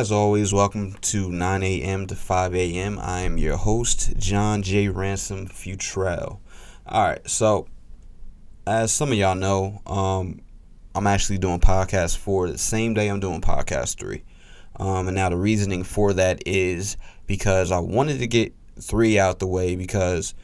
As always, welcome to 9 a.m. to 5 a.m. I am your host, John J. Ransom Futrell. Alright, so as some of y'all know, I'm actually doing podcast 4 the same day I'm doing podcast 3. And now the reasoning for that is because I wanted to get 3 out the way because,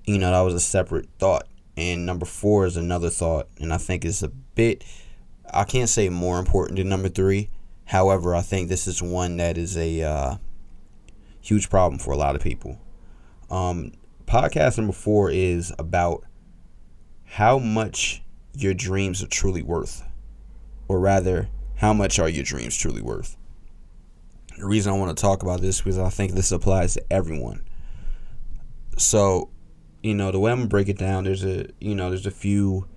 that was a separate thought. And number 4 is another thought. And I think it's a bit, I can't say more important than number 3. However, I think this is one that is a huge problem for a lot of people. Podcast number 4 is about how much your dreams are truly worth. Or rather, how much are your dreams truly worth? The reason I want to talk about this is because I think this applies to everyone. So, the way I'm going to break it down, there's a few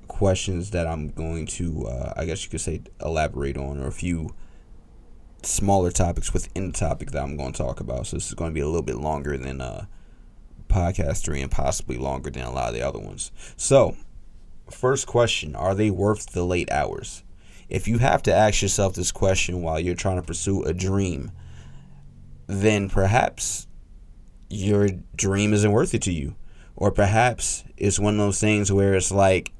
questions that I'm going to, I guess you could say, elaborate on, or a few smaller topics within the topic that I'm going to talk about. So this is going to be a little bit longer than podcast 3 and possibly longer than a lot of the other ones. So, first question, are they worth the late hours? If you have to ask yourself this question while you're trying to pursue a dream, then perhaps your dream isn't worth it to you. Or perhaps it's one of those things where it's like,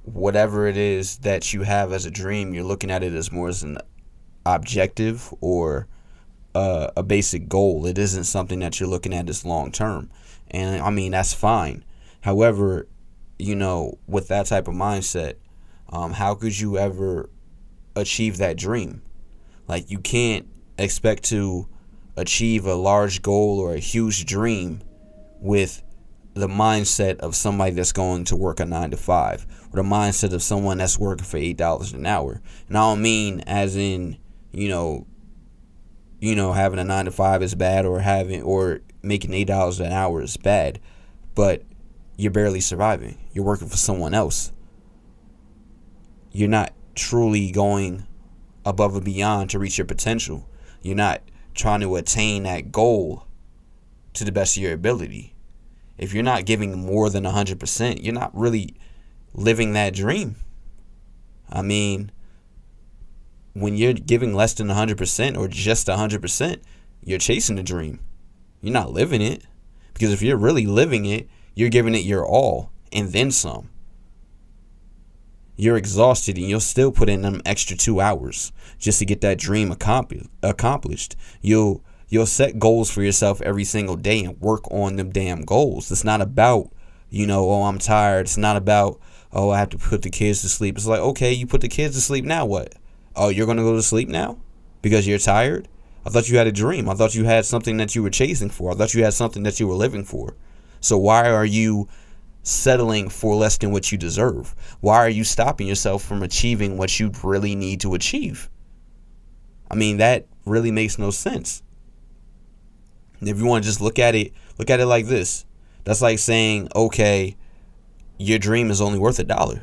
whatever it is that you have as a dream, you're looking at it as more as an objective or a basic goal. It isn't something that you're looking at as long term. And I mean, that's fine. However, with that type of mindset, how could you ever achieve that dream? Like, you can't expect to achieve a large goal or a huge dream with the mindset of somebody that's going to work a 9 to 5, or the mindset of someone that's working for $8 an hour. And I don't mean as in, having a 9 to 5 is bad, or making $8 an hour is bad, but you're barely surviving. You're working for someone else. You're not truly going above and beyond to reach your potential. You're not trying to attain that goal to the best of your ability. If you're not giving more than 100%, you're not really living that dream. I mean, when you're giving less than 100% or just 100%, you're chasing the dream. You're not living it. Because if you're really living it, you're giving it your all and then some. You're exhausted and you'll still put in them extra 2 hours just to get that dream accomplished. You'll set goals for yourself every single day and work on them damn goals. It's not about, I'm tired. It's not about, I have to put the kids to sleep. It's like, okay, you put the kids to sleep, now what? Oh, you're going to go to sleep now because you're tired? I thought you had a dream. I thought you had something that you were chasing for. I thought you had something that you were living for. So why are you settling for less than what you deserve? Why are you stopping yourself from achieving what you really need to achieve? I mean, that really makes no sense. And if you want to just look at it like this. That's like saying, okay, your dream is only worth $1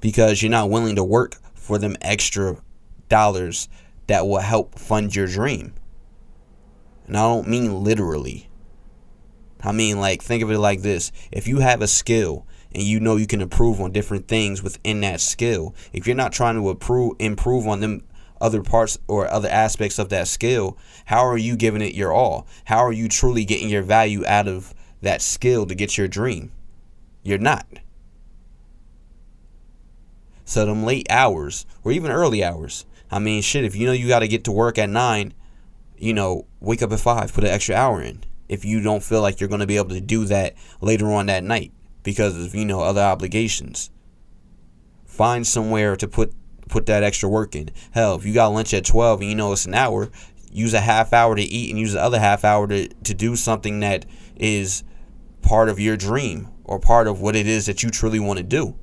because you're not willing to work for them extra dollars that will help fund your dream. And I don't mean literally. I mean, like, think of it like this. If you have a skill and you can improve on different things within that skill, if you're not trying to improve on them other parts or other aspects of that skill, how are you giving it your all? How are you truly getting your value out of that skill to get your dream? You're not. So them late hours or even early hours, I mean, shit, if you got to get to work at 9, wake up at 5, put an extra hour in. If you don't feel like you're going to be able to do that later on that night because of, other obligations, find somewhere to put that extra work in. Hell, if you got lunch at 12 and it's an hour, use a half hour to eat and use the other half hour to do something that is part of your dream or part of what it is that you truly want to do.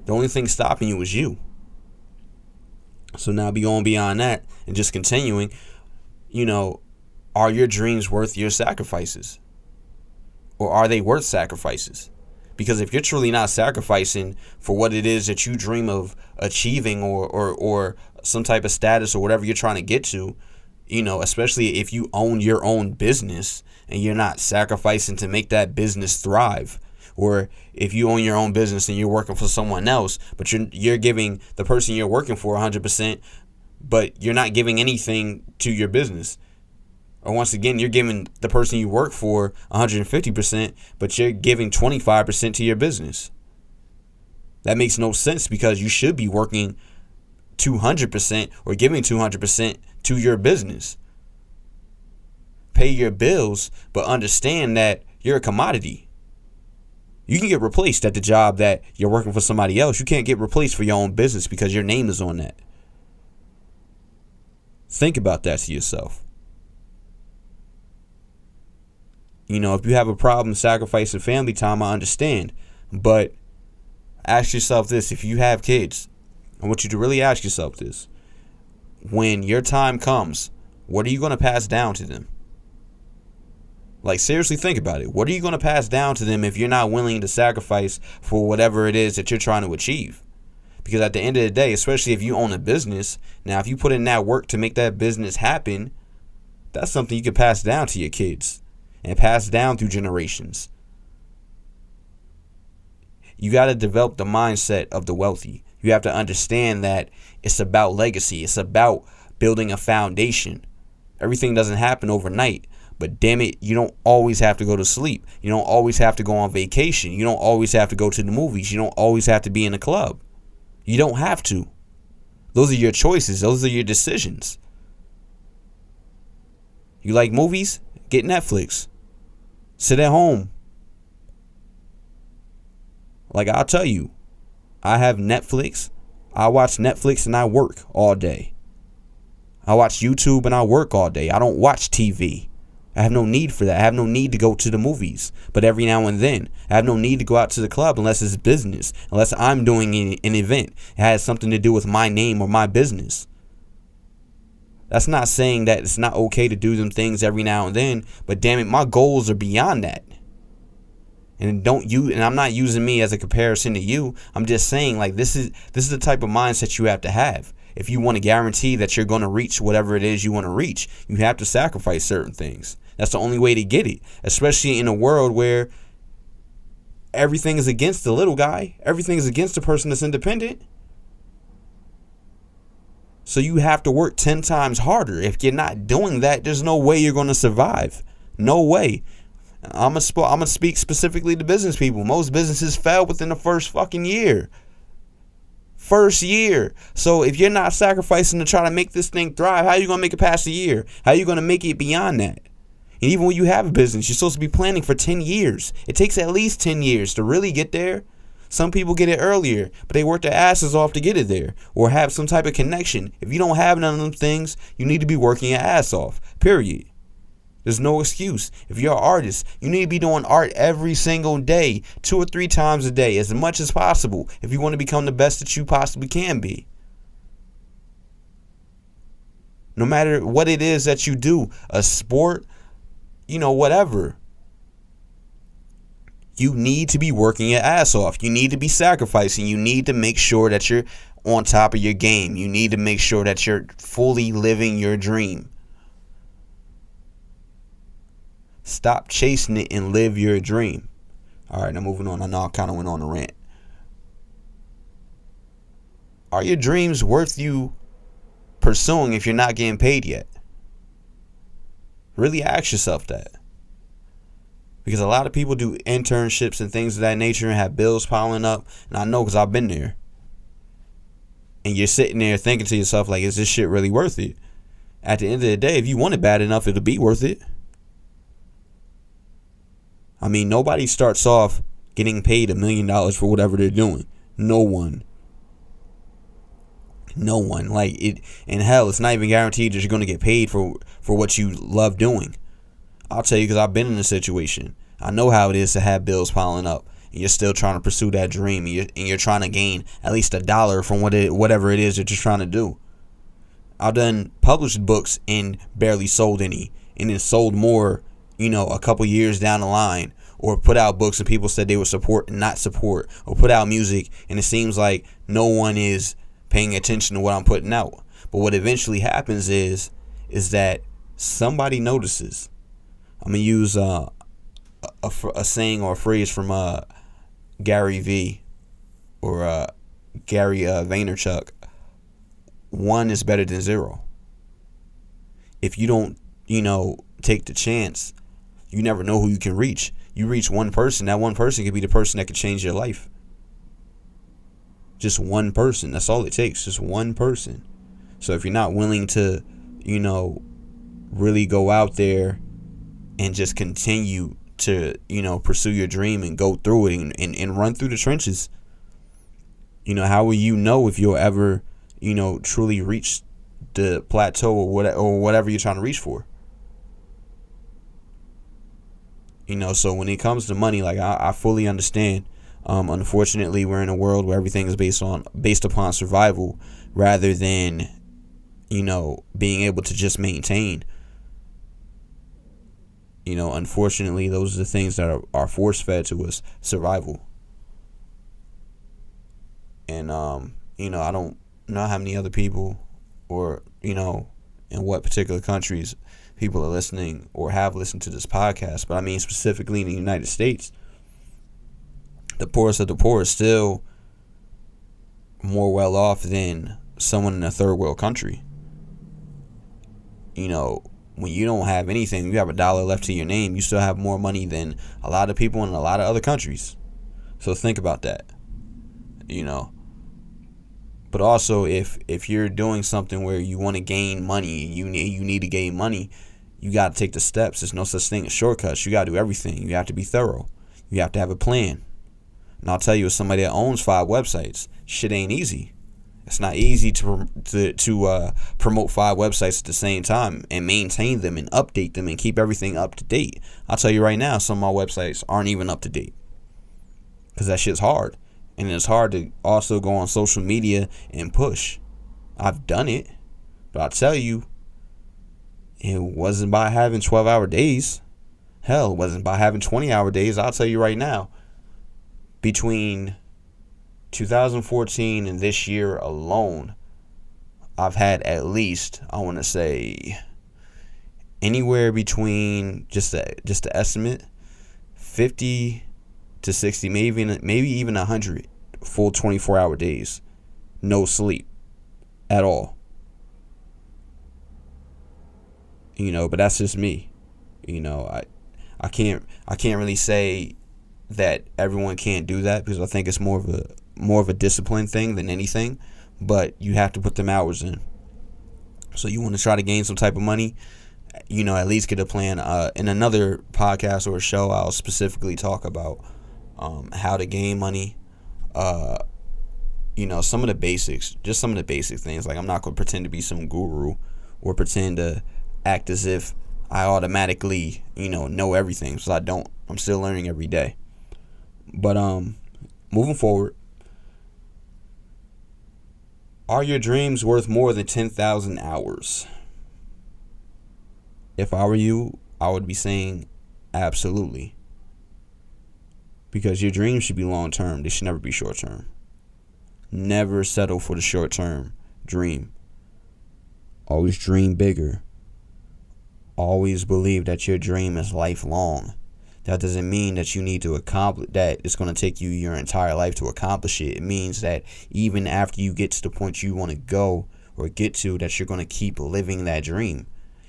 The only thing stopping you is you. So now going beyond that and just continuing, are your dreams worth your sacrifices? Or are they worth sacrifices? Because if you're truly not sacrificing for what it is that you dream of achieving or some type of status or whatever you're trying to get to, especially if you own your own business and you're not sacrificing to make that business thrive, or if you own your own business and you're working for someone else, but you're giving the person you're working for 100%, but you're not giving anything to your business. Or once again, you're giving the person you work for 150%, but you're giving 25% to your business. That makes no sense, because you should be working 200% or giving 200% to your business. Pay your bills, but understand that you're a commodity. You can get replaced at the job that you're working for somebody else. You can't get replaced for your own business because your name is on that. Think about that to yourself. You know, if you have a problem sacrificing family time, I understand. But ask yourself this: if you have kids, I want you to really ask yourself this. When your time comes, what are you going to pass down to them? Like, seriously, think about it. What are you going to pass down to them if you're not willing to sacrifice for whatever it is that you're trying to achieve? Because at the end of the day, especially if you own a business, now if you put in that work to make that business happen, that's something you can pass down to your kids and pass down through generations. You got to develop the mindset of the wealthy. You have to understand that it's about legacy. It's about building a foundation. Everything doesn't happen overnight. But damn it, you don't always have to go to sleep. You don't always have to go on vacation. You don't always have to go to the movies. You don't always have to be in a club. You don't have to. Those are your choices. Those are your decisions. You like movies? Get Netflix. Sit at home. Like, I'll tell you, I have Netflix. I watch Netflix and I work all day. I watch YouTube and I work all day. I don't watch TV. I have no need for that. I have no need to go to the movies. But every now and then, I have no need to go out to the club unless it's business. Unless I'm doing an event. It has something to do with my name or my business. That's not saying that it's not okay to do them things every now and then. But damn it, my goals are beyond that. And I'm not using me as a comparison to you. I'm just saying, like, this is the type of mindset you have to have. If you want to guarantee that you're going to reach whatever it is you want to reach, you have to sacrifice certain things. That's the only way to get it, especially in a world where everything is against the little guy. Everything is against the person that's independent. So you have to work 10 times harder. If you're not doing that, there's no way you're going to survive. No way. I'm gonna speak specifically to business people. Most businesses fail within the first fucking year. First year. So if you're not sacrificing to try to make this thing thrive, how are you going to make it past a year? How are you going to make it beyond that? And even when you have a business, you're supposed to be planning for 10 years. It takes at least 10 years to really get there. Some people get it earlier, but they work their asses off to get it there or have some type of connection. If you don't have none of them things, you need to be working your ass off. Period. There's no excuse. If you're an artist, you need to be doing art every single day, 2 or 3 times a day, as much as possible, if you want to become the best that you possibly can be. No matter what it is that you do, a sport, whatever. You need to be working your ass off. You need to be sacrificing. You need to make sure that you're on top of your game. You need to make sure that you're fully living your dream. Stop chasing it and live your dream. All right, now moving on. I know I kind of went on a rant. Are your dreams worth you pursuing if you're not getting paid yet? Really ask yourself that. Because a lot of people do internships and things of that nature and have bills piling up. And I know because I've been there. And you're sitting there thinking to yourself, like, is this shit really worth it? At the end of the day, if you want it bad enough, it'll be worth it. I mean, nobody starts off getting paid $1 million for whatever they're doing. No one. Like, it, and hell, it's not even guaranteed that you're going to get paid for what you love doing. I'll tell you, because I've been in a situation. I know how it is to have bills piling up, and you're still trying to pursue that dream, and you're trying to gain at least $1 from whatever it is that you're trying to do. I've done published books and barely sold any, and then sold more, a couple years down the line, or put out books and people said they would support and not support, or put out music and it seems like no one is paying attention to what I'm putting out. But what eventually happens is that somebody notices. I'm gonna use a saying or a phrase from Gary V or Gary Vaynerchuk, one is better than zero. If you don't, take the chance, you never know who you can reach. You reach one person, that one person could be the person that could change your life. Just one person. That's all it takes. Just one person. So if you're not willing to, really go out there and just continue to, pursue your dream and go through it and run through the trenches, how will you know if you'll ever, truly reach the plateau or whatever you're trying to reach for? So when it comes to money, like I fully understand. Unfortunately, we're in a world where everything is based upon survival rather than, being able to just maintain. Unfortunately, those are the things that are force fed to us: survival. And I don't know how many other people, or in what particular countries people are listening or have listened to this podcast, but I mean specifically in the United States, the poorest of the poor is still more well off than someone in a third world country. When you don't have anything, you have $1 left to your name, you still have more money than a lot of people in a lot of other countries. So think about that. But also, if you're doing something where you want to gain money, you need to gain money, you got to take the steps. There's no such thing as shortcuts. You got to do everything. You have to be thorough. You have to have a plan. And I'll tell you, as somebody that owns 5 websites, shit ain't easy. It's not easy to promote 5 websites at the same time and maintain them and update them and keep everything up to date. I'll tell you right now, some of my websites aren't even up to date because that shit's hard. And it's hard to also go on social media and push. I've done it, but I'll tell you, it wasn't by having 12-hour days. Hell, it wasn't by having 20-hour days. I'll tell you right now, between 2014 and this year alone, I've had at least, I want to say, anywhere between, just the estimate, 50 to 60, maybe even 100 full 24-hour days, no sleep at all. But that's just me. I can't really say that everyone can't do that, because I think it's more of a discipline thing than anything. But you have to put them hours in. So you want to try to gain some type of money, at least get a plan. In another podcast or a show, I'll specifically talk about how to gain money. Some of the basics, just some of the basic things. Like, I'm not going to pretend to be some guru or pretend to act as if I automatically, know everything, because I don't. I'm still learning every day. But moving forward, are your dreams worth more than 10,000 hours? If I were you, I would be saying absolutely. Because your dreams should be long term. They should never be short term. Never settle for the short term dream. Always dream bigger. Always believe that your dream is lifelong. That doesn't mean that you need to accomplish that. It's going to take you your entire life to accomplish it. It means that even after you get to the point you want to go or get to, that you're going to keep living that dream.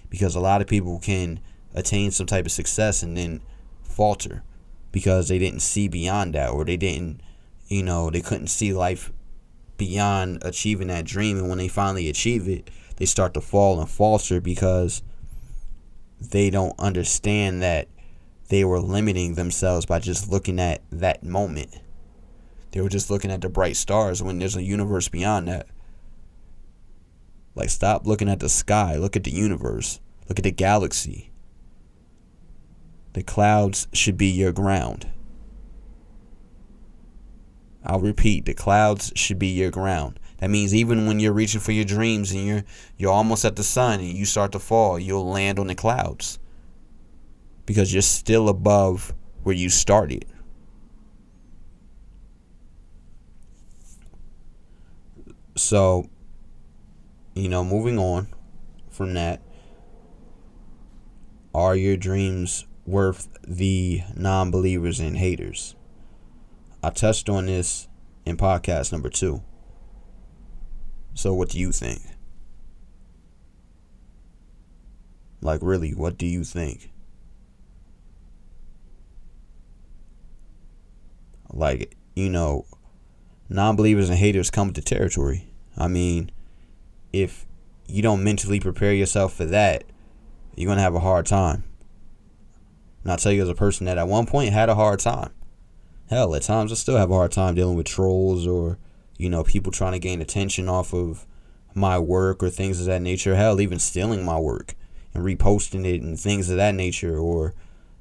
Because a lot of people can attain some type of success and then falter because they didn't see beyond that, or they didn't, they couldn't see life beyond achieving that dream. And when they finally achieve it, they start to fall and falter because they don't understand that they were limiting themselves by just looking at that moment. They were just looking at the bright stars when there's a universe beyond that. Like, stop looking at the sky. Look at the universe. Look at the galaxy. The clouds should be your ground. I'll repeat, the clouds should be your ground. That means even when you're reaching for your dreams and you're almost at the sun and you start to fall, you'll land on the clouds. Because you're still above where you started. So, moving on from that, are your dreams worth the non-believers and haters? I touched on this in podcast number 2. So what do you think? Like, really, what do you think? Like, non-believers and haters come with the territory. I mean, if you don't mentally prepare yourself for that, you're going to have a hard time. And I'll tell you, as a person that at one point had a hard time. Hell, at times I still have a hard time dealing with trolls or, people trying to gain attention off of my work or things of that nature. Hell, even stealing my work and reposting it and things of that nature. Or,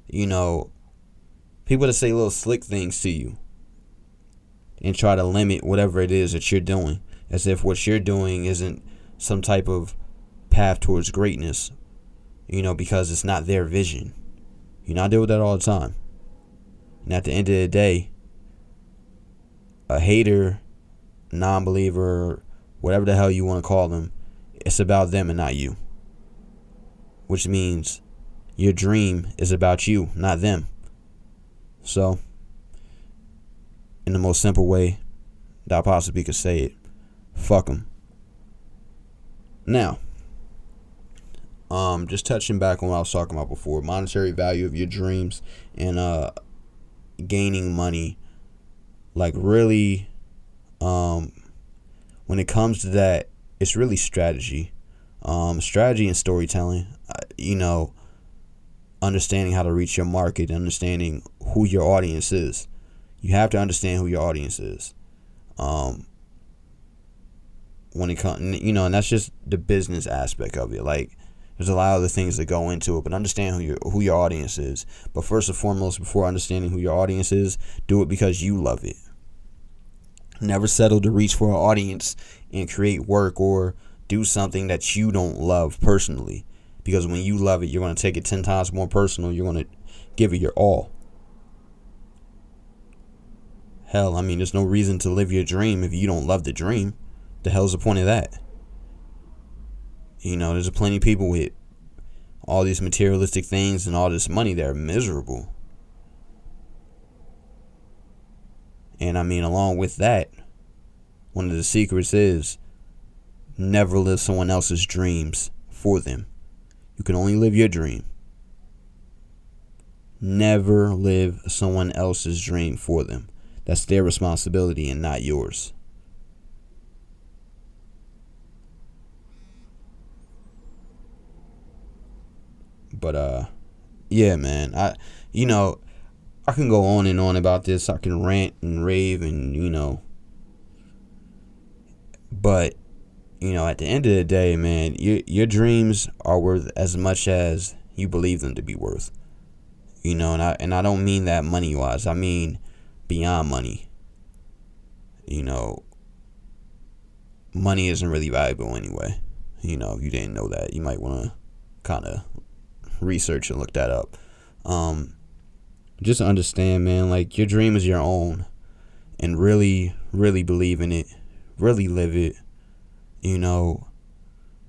people that say little slick things to you and try to limit whatever it is that you're doing, as if what you're doing isn't some type of path towards greatness, because it's not their vision. I deal with that all the time. And at the end of the day, a hater, non-believer, whatever the hell you want to call them, it's about them and not you. Which means your dream is about you, not them. So, in the most simple way that I possibly could say it, fuck them. Now, just touching back on what I was talking about before, monetary value of your dreams and gaining money. Like, really, when it comes to that, it's really strategy. Strategy and storytelling. Understanding how to reach your market, understanding who your audience is. You have to understand who your audience is. When it comes, and that's just the business aspect of it. Like, there's a lot of other things that go into it, but understand who your audience is. But first and foremost, before understanding who your audience is, do it because you love it. Never settle to reach for an audience and create work or do something that you don't love personally. Because when you love it, you're going to take it 10 times more personal. You're going to give it your all. Hell, there's no reason to live your dream if you don't love the dream. The hell's the point of that? There's plenty of people with all these materialistic things and all this money that are miserable. And along with that, one of the secrets is never live someone else's dreams for them. You can only live your dream. Never live someone else's dream for them. That's their responsibility and not yours. But yeah, man. I can go on and on about this. I can rant and rave and but at the end of the day, man, your dreams are worth as much as you believe them to be worth. And I don't mean that money wise. I mean beyond money. Money isn't really valuable anyway. If you didn't know that, you might want to kind of research and look that up. Just understand, man, like, your dream is your own, and really, really believe in it, really live it,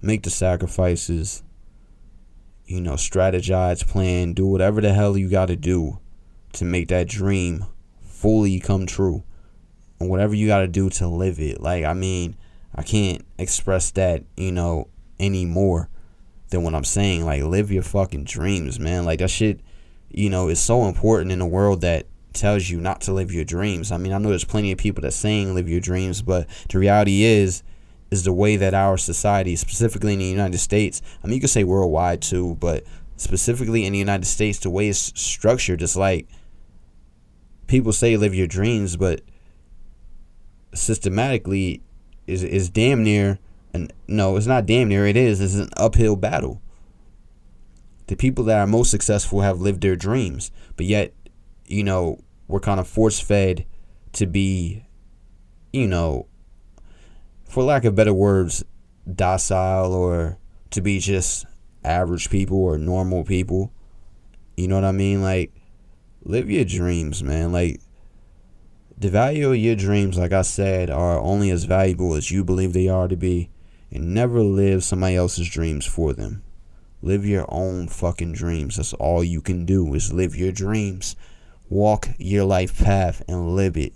make the sacrifices, strategize, plan, do whatever the hell you got to do to make that dream fully come true, and whatever you got to do to live it. Like, I can't express that, any more than what I'm saying. Like, live your fucking dreams, man. Like, that shit, is so important in a world that tells you not to live your dreams. I know there's plenty of people that saying live your dreams, but the reality is the way that our society, specifically in the United States, you could say worldwide too, but specifically in the United States, the way it's structured, it's like people say live your dreams, but systematically is damn near, and no, it's not damn near, it's an uphill battle. The people that are most successful have lived their dreams, but yet, we're kind of force-fed to be, for lack of better words, docile, or to be just average people or normal people. You know what I mean? Like, live your dreams, man. Like, the value of your dreams, like I said, are only as valuable as you believe they are to be, and never live somebody else's dreams for them. Live your own fucking dreams. That's all you can do, is live your dreams Walk your life path and live it.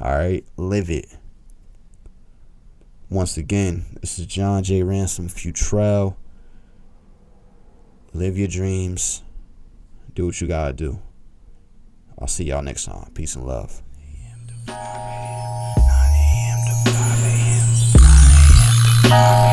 Alright? Live it. Once again, this is John J. Ransom, Futrell. Live your dreams. Do what you gotta do. I'll see y'all next time. Peace and love. 9 a.m. to 5 a.m. 9 a.m. to 5 a.m.